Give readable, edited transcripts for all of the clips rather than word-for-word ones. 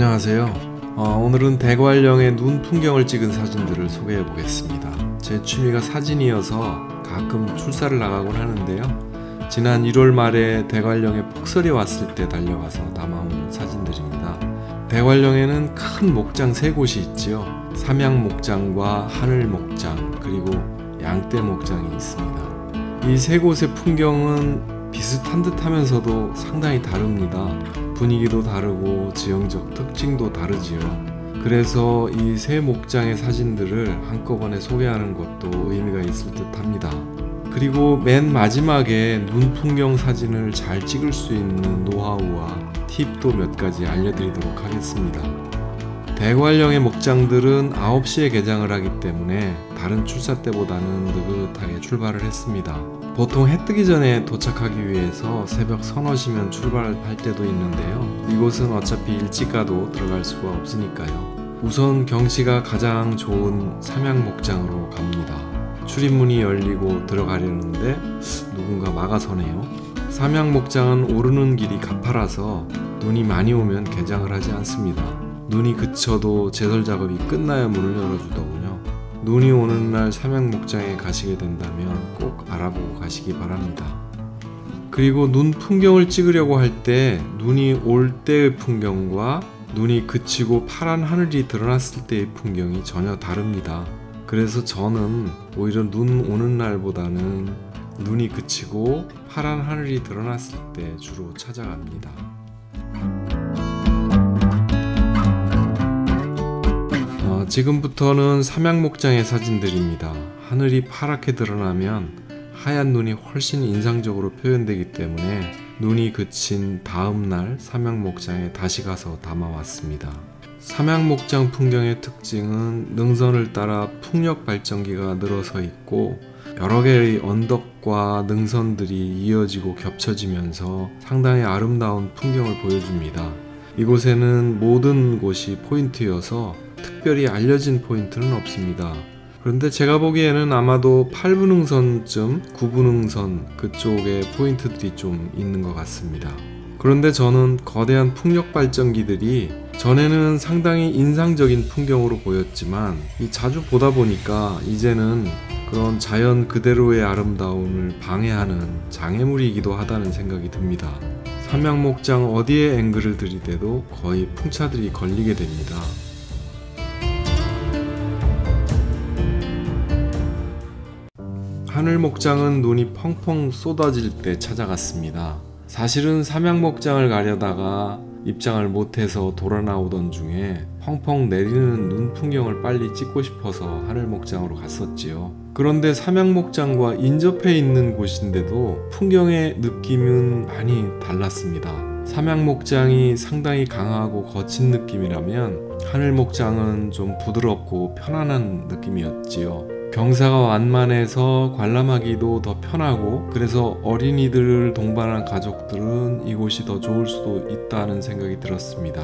안녕하세요. 오늘은 대관령의 눈 풍경을 찍은 사진들을 소개해 보겠습니다. 제 취미가 사진이어서 가끔 출사를 나가곤 하는데요. 지난 1월 말에 대관령에 폭설이 왔을 때 달려가서 담아온 사진들입니다. 대관령에는 큰 목장 3곳이 있지요. 삼양목장과 하늘목장 그리고 양떼목장이 있습니다. 이 3곳의 풍경은 비슷한 듯 하면서도 상당히 다릅니다. 분위기도 다르고 지형적 특징도 다르지요. 그래서 이 3목장의 사진들을 한꺼번에 소개하는 것도 의미가 있을 듯 합니다. 그리고 맨 마지막에 눈 풍경 사진을 잘 찍을 수 있는 노하우와 팁도 몇 가지 알려드리도록 하겠습니다. 대관령의 목장들은 9시에 개장을 하기 때문에 다른 출사 때보다는 느긋하게 출발을 했습니다. 보통 해 뜨기 전에 도착하기 위해서 새벽 서너시면 출발할 때도 있는데요. 이곳은 어차피 일찍 가도 들어갈 수가 없으니까요. 우선 경치가 가장 좋은 삼양목장으로 갑니다. 출입문이 열리고 들어가려는데 누군가 막아서네요. 삼양목장은 오르는 길이 가파라서 눈이 많이 오면 개장을 하지 않습니다. 눈이 그쳐도 제설 작업이 끝나야 문을 열어주더군요. 눈이 오는 날 삼양목장에 가시게 된다면 꼭 알아보고 가시기 바랍니다. 그리고 눈 풍경을 찍으려고 할 때 눈이 올 때의 풍경과 눈이 그치고 파란 하늘이 드러났을 때의 풍경이 전혀 다릅니다. 그래서 저는 오히려 눈 오는 날보다는 눈이 그치고 파란 하늘이 드러났을 때 주로 찾아갑니다. 지금부터는 삼양목장의 사진들입니다. 하늘이 파랗게 드러나면 하얀 눈이 훨씬 인상적으로 표현되기 때문에 눈이 그친 다음날 삼양목장에 다시 가서 담아왔습니다. 삼양목장 풍경의 특징은 능선을 따라 풍력 발전기가 늘어서 있고 여러 개의 언덕과 능선들이 이어지고 겹쳐지면서 상당히 아름다운 풍경을 보여줍니다. 이곳에는 모든 곳이 포인트여서 특별히 알려진 포인트는 없습니다. 그런데 제가 보기에는 아마도 8분흥선쯤 9분흥선 그쪽에 포인트들이 좀 있는 것 같습니다. 그런데 저는 거대한 풍력 발전기들이 전에는 상당히 인상적인 풍경으로 보였지만 자주 보다 보니까 이제는 그런 자연 그대로의 아름다움을 방해하는 장애물이기도 하다는 생각이 듭니다. 삼양목장 어디에 앵글을 들이대도 거의 풍차들이 걸리게 됩니다. 하늘목장은 눈이 펑펑 쏟아질 때 찾아갔습니다. 사실은 삼양목장을 가려다가 입장을 못해서 돌아 나오던 중에 펑펑 내리는 눈 풍경을 빨리 찍고 싶어서 하늘목장으로 갔었지요. 그런데 삼양목장과 인접해 있는 곳인데도 풍경의 느낌은 많이 달랐습니다. 삼양목장이 상당히 강하고 거친 느낌이라면 하늘목장은 좀 부드럽고 편안한 느낌이었지요. 경사가 완만해서 관람하기도 더 편하고 그래서 어린이들을 동반한 가족들은 이곳이 더 좋을 수도 있다는 생각이 들었습니다.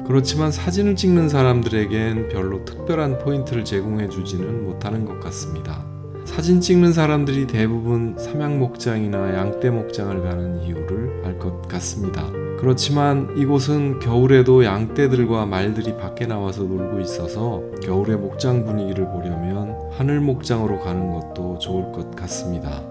그렇지만 사진을 찍는 사람들에겐 별로 특별한 포인트를 제공해 주지는 못하는 것 같습니다. 사진 찍는 사람들이 대부분 삼양목장이나 양떼목장을 가는 이유를 알 것 같습니다. 그렇지만 이곳은 겨울에도 양떼들과 말들이 밖에 나와서 놀고 있어서 겨울의 목장 분위기를 보려면 하늘목장으로 가는 것도 좋을 것 같습니다.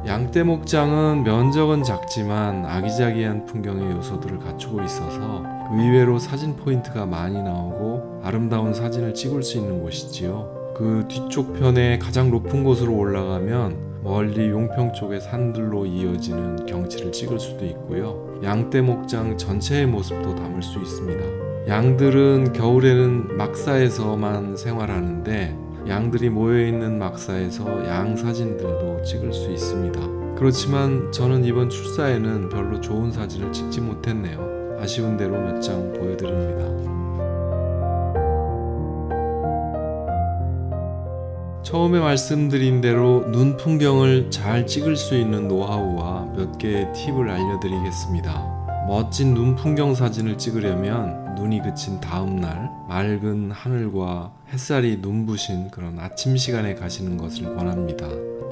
양떼목장은 면적은 작지만 아기자기한 풍경의 요소들을 갖추고 있어서 의외로 사진 포인트가 많이 나오고 아름다운 사진을 찍을 수 있는 곳이지요. 그 뒤쪽 편에 가장 높은 곳으로 올라가면 멀리 용평 쪽의 산들로 이어지는 경치를 찍을 수도 있고요. 양떼목장 전체의 모습도 담을 수 있습니다. 양들은 겨울에는 막사에서만 생활하는데 양들이 모여있는 막사에서 양 사진들도 찍을 수 있습니다. 그렇지만 저는 이번 출사에는 별로 좋은 사진을 찍지 못했네요. 아쉬운 대로 몇 장 보여드립니다. 처음에 말씀드린 대로 눈 풍경을 잘 찍을 수 있는 노하우와 몇 개의 팁을 알려드리겠습니다. 멋진 눈 풍경 사진을 찍으려면 눈이 그친 다음날 맑은 하늘과 햇살이 눈부신 그런 아침 시간에 가시는 것을 권합니다.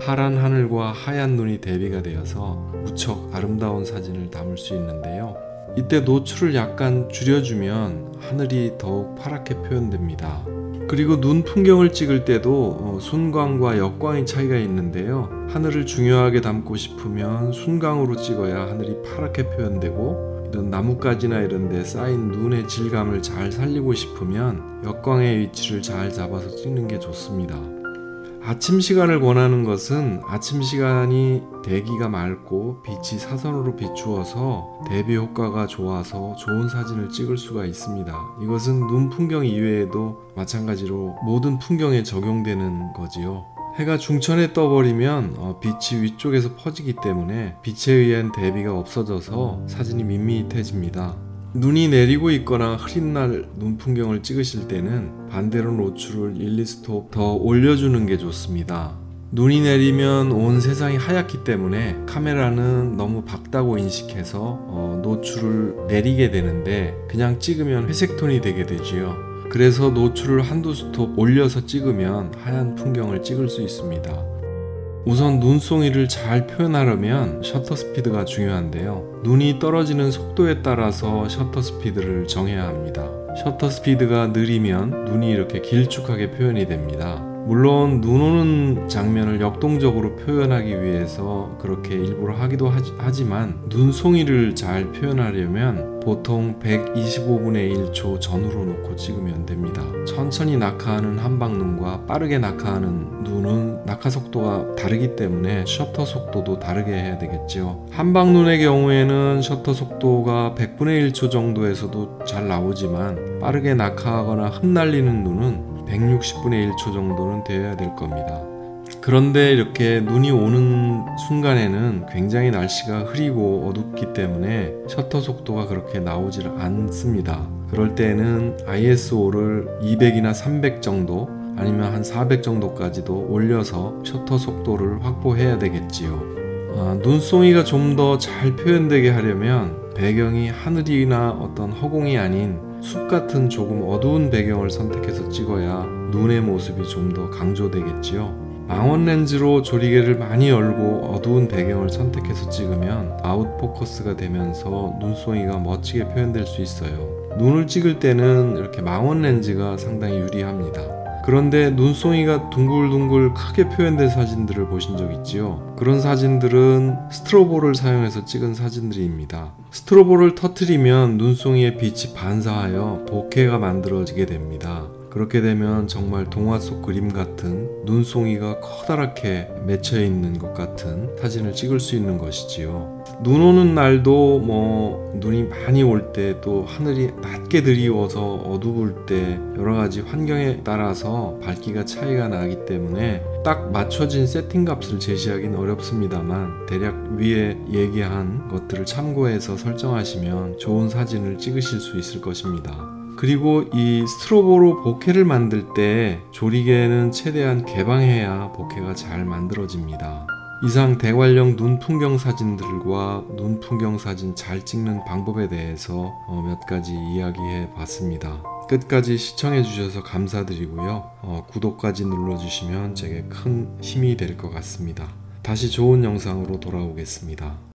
파란 하늘과 하얀 눈이 대비가 되어서 무척 아름다운 사진을 담을 수 있는데요. 이때 노출을 약간 줄여주면 하늘이 더욱 파랗게 표현됩니다. 그리고 눈 풍경을 찍을 때도 순광과 역광의 차이가 있는데요. 하늘을 중요하게 담고 싶으면 순광으로 찍어야 하늘이 파랗게 표현되고, 이런 나뭇가지나 이런 데 쌓인 눈의 질감을 잘 살리고 싶으면 역광의 위치를 잘 잡아서 찍는 게 좋습니다. 아침 시간을 권하는 것은 아침 시간이 대기가 맑고 빛이 사선으로 비추어서 대비 효과가 좋아서 좋은 사진을 찍을 수가 있습니다. 이것은 눈 풍경 이외에도 마찬가지로 모든 풍경에 적용되는 거지요. 해가 중천에 떠버리면 빛이 위쪽에서 퍼지기 때문에 빛에 의한 대비가 없어져서 사진이 밋밋해집니다. 눈이 내리고 있거나 흐린 날 눈 풍경을 찍으실 때는 반대로 노출을 1, 2스톱 더 올려주는 게 좋습니다. 눈이 내리면 온 세상이 하얗기 때문에 카메라는 너무 밝다고 인식해서 노출을 내리게 되는데, 그냥 찍으면 회색 톤이 되게 되지요. 그래서 노출을 한두 스톱 올려서 찍으면 하얀 풍경을 찍을 수 있습니다. 우선 눈송이를 잘 표현하려면 셔터 스피드가 중요한데요. 눈이 떨어지는 속도에 따라서 셔터 스피드를 정해야 합니다. 셔터 스피드가 느리면 눈이 이렇게 길쭉하게 표현이 됩니다. 물론 눈 오는 장면을 역동적으로 표현하기 위해서 그렇게 일부러 하기도 하지만 눈송이를 잘 표현하려면 보통 125분의 1초 전후로 놓고 찍으면 됩니다. 천천히 낙하하는 한방눈과 빠르게 낙하하는 눈은 낙하 속도가 다르기 때문에 셔터 속도도 다르게 해야 되겠죠. 한방눈의 경우에는 셔터 속도가 100분의 1초 정도에서도 잘 나오지만, 빠르게 낙하하거나 흩날리는 눈은 160분의 1초 정도는 되어야 될 겁니다. 그런데 이렇게 눈이 오는 순간에는 굉장히 날씨가 흐리고 어둡기 때문에 셔터 속도가 그렇게 나오질 않습니다. 그럴 때는 ISO를 200이나 300 정도, 아니면 한 400 정도까지도 올려서 셔터 속도를 확보해야 되겠지요. 눈송이가 좀 더 잘 표현되게 하려면 배경이 하늘이나 어떤 허공이 아닌 숲 같은 조금 어두운 배경을 선택해서 찍어야 눈의 모습이 좀 더 강조되겠지요. 망원 렌즈로 조리개를 많이 열고 어두운 배경을 선택해서 찍으면 아웃포커스가 되면서 눈송이가 멋지게 표현될 수 있어요. 눈을 찍을 때는 이렇게 망원 렌즈가 상당히 유리합니다. 그런데 눈송이가 둥글둥글 크게 표현된 사진들을 보신 적 있지요? 그런 사진들은 스트로보를 사용해서 찍은 사진들입니다. 스트로보를 터트리면 눈송이의 빛이 반사하여 보케가 만들어지게 됩니다. 그렇게 되면 정말 동화 속 그림 같은, 눈송이가 커다랗게 맺혀 있는 것 같은 사진을 찍을 수 있는 것이지요. 눈 오는 날도 눈이 많이 올 때, 또 하늘이 낮게 드리워서 어두울 때 여러 가지 환경에 따라서 밝기가 차이가 나기 때문에 딱 맞춰진 세팅 값을 제시하기는 어렵습니다만, 대략 위에 얘기한 것들을 참고해서 설정하시면 좋은 사진을 찍으실 수 있을 것입니다. 그리고 이 스트로보로 보케를 만들 때 조리개는 최대한 개방해야 보케가 잘 만들어집니다. 이상 대관령 눈 풍경 사진들과 눈 풍경 사진 잘 찍는 방법에 대해서 몇 가지 이야기해 봤습니다. 끝까지 시청해 주셔서 감사드리고요. 구독까지 눌러주시면 제게 큰 힘이 될 것 같습니다. 다시 좋은 영상으로 돌아오겠습니다.